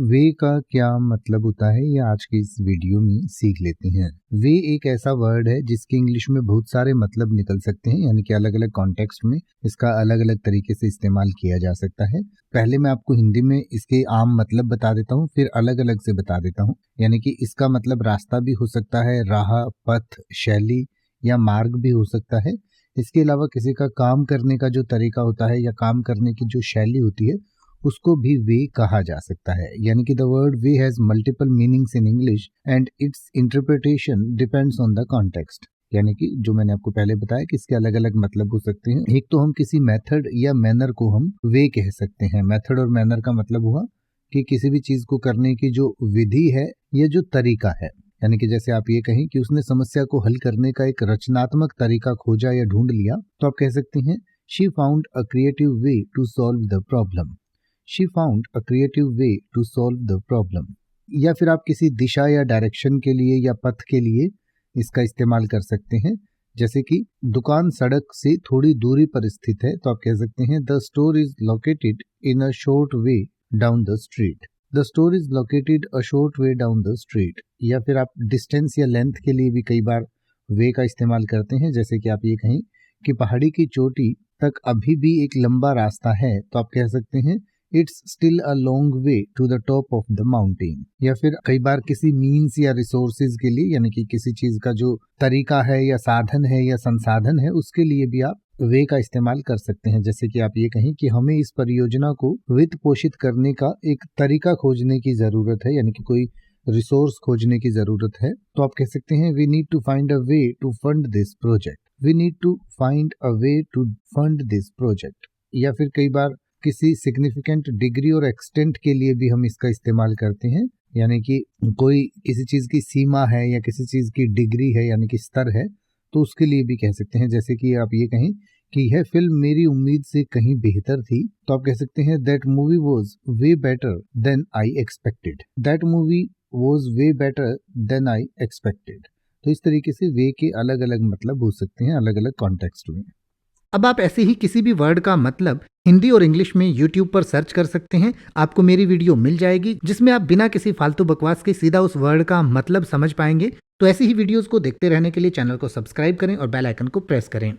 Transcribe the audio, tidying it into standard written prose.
वे का क्या मतलब होता है ये आज की इस वीडियो में सीख लेते हैं। वे एक ऐसा वर्ड है जिसके इंग्लिश में बहुत सारे मतलब निकल सकते हैं, यानी कि अलग अलग कॉन्टेक्स्ट में इसका अलग अलग तरीके से इस्तेमाल किया जा सकता है। पहले मैं आपको हिंदी में इसके आम मतलब बता देता हूँ, फिर अलग अलग से बता देता हूँ। यानी कि इसका मतलब रास्ता भी हो सकता है, राह, पथ, शैली या मार्ग भी हो सकता है। इसके अलावा किसी का काम करने का जो तरीका होता है या काम करने की जो शैली होती है उसको भी वे कहा जा सकता है। यानी कि the word way has multiple meanings in English and it's interpretation depends on the context. यानी कि जो मैंने आपको पहले बताया कि इसके अलग अलग मतलब हो सकते हैं। एक तो हम किसी मेथड या मैनर को हम वे कह सकते हैं। मेथड और मैनर का मतलब हुआ कि किसी भी चीज को करने की जो विधि है या जो तरीका है। यानी कि जैसे आप ये कहें कि उसने समस्या को हल करने का एक रचनात्मक तरीका खोजा या ढूंढ लिया, तो आप कह सकते हैं she found a creative way to solve the problem. She found a creative way to solve the problem। या फिर आप किसी दिशा या डायरेक्शन के लिए या पथ के लिए इसका इस्तेमाल कर सकते हैं। जैसे कि दुकान सड़क से थोड़ी दूरी पर स्थित है, तो आप कह सकते हैं the store is located in a short way down the street. The store is located a short way down the street. या फिर आप डिस्टेंस या लेंथ के लिए भी कई बार वे का इस्तेमाल करते हैं। जैसे कि आप ये कहें कि पहाड़ी की चोटी तक अभी भी एक लंबा रास्ता है, तो आप कह सकते हैं it's still a long way to the top of the mountain. या फिर कई बार किसी मीन्स या रिसोर्सेज के लिए, यानी कि किसी चीज का जो तरीका है या साधन है या संसाधन है, उसके लिए भी आप वे का इस्तेमाल कर सकते हैं। जैसे कि आप ये कहें कि हमें इस परियोजना को वित्त पोषित करने का एक तरीका खोजने की जरूरत है, यानी कि कोई रिसोर्स खोजने की जरूरत है, तो आप कह सकते हैं we need to find a way to fund this project. We need to find a way to fund this project. या फिर कई बार किसी सिग्निफिकेंट डिग्री और एक्सटेंट के लिए भी हम इसका इस्तेमाल करते हैं। यानी कि कोई किसी चीज की सीमा है या किसी चीज की डिग्री है, यानी कि स्तर है, तो उसके लिए भी कह सकते हैं। जैसे कि आप ये कहें कि यह फिल्म मेरी उम्मीद से कहीं बेहतर थी, तो आप कह सकते हैं that movie was way better than I expected. That movie was way better than I expected. तो इस तरीके से वे के अलग अलग मतलब हो सकते हैं अलग अलग कॉन्टेक्स्ट में। अब आप ऐसे ही किसी भी वर्ड का मतलब हिंदी और इंग्लिश में YouTube पर सर्च कर सकते हैं। आपको मेरी वीडियो मिल जाएगी जिसमें आप बिना किसी फालतू बकवास के सीधा उस वर्ड का मतलब समझ पाएंगे। तो ऐसी ही वीडियोस को देखते रहने के लिए चैनल को सब्सक्राइब करें और बेल आइकन को प्रेस करें।